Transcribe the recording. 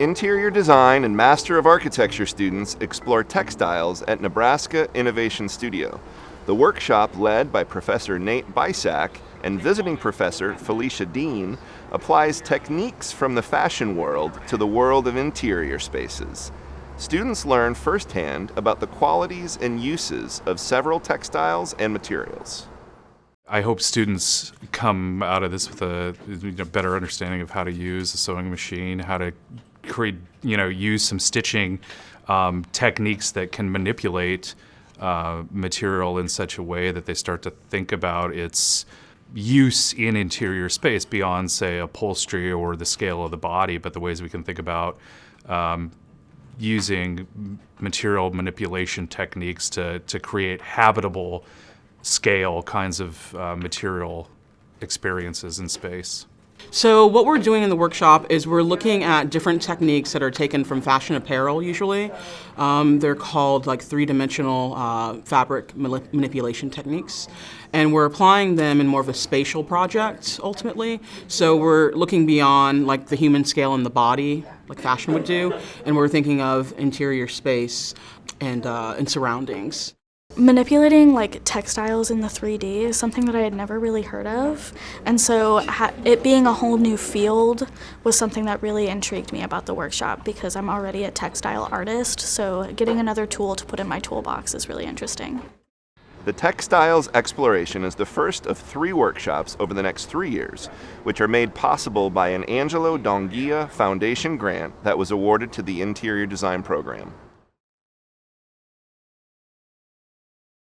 Interior design and Master of Architecture students explore textiles at Nebraska Innovation Studio. The workshop, led by Professor Nate Bysack and visiting Professor Felicia Dean, applies techniques from the fashion world to the world of interior spaces. Students learn firsthand about the qualities and uses of several textiles and materials. I hope students come out of this with a better understanding of how to use a sewing machine, how to create, use some stitching techniques that can manipulate material in such a way that they start to think about its use in interior space beyond, say, upholstery or the scale of the body, but the ways we can think about using material manipulation techniques to create habitable scale kinds of material experiences in space. So what we're doing in the workshop is we're looking at different techniques that are taken from fashion apparel usually. They're called like three-dimensional fabric manipulation techniques. And we're applying them in more of a spatial project ultimately. So we're looking beyond like the human scale in the body, like fashion would do, and we're thinking of interior space and surroundings. Manipulating like textiles in the 3D is something that I had never really heard of, and so it being a whole new field was something that really intrigued me about the workshop because I'm already a textile artist, so getting another tool to put in my toolbox is really interesting. The Textiles Exploration is the first of 3 workshops over the next 3 years, which are made possible by an Angelo Donghia Foundation grant that was awarded to the Interior Design Program.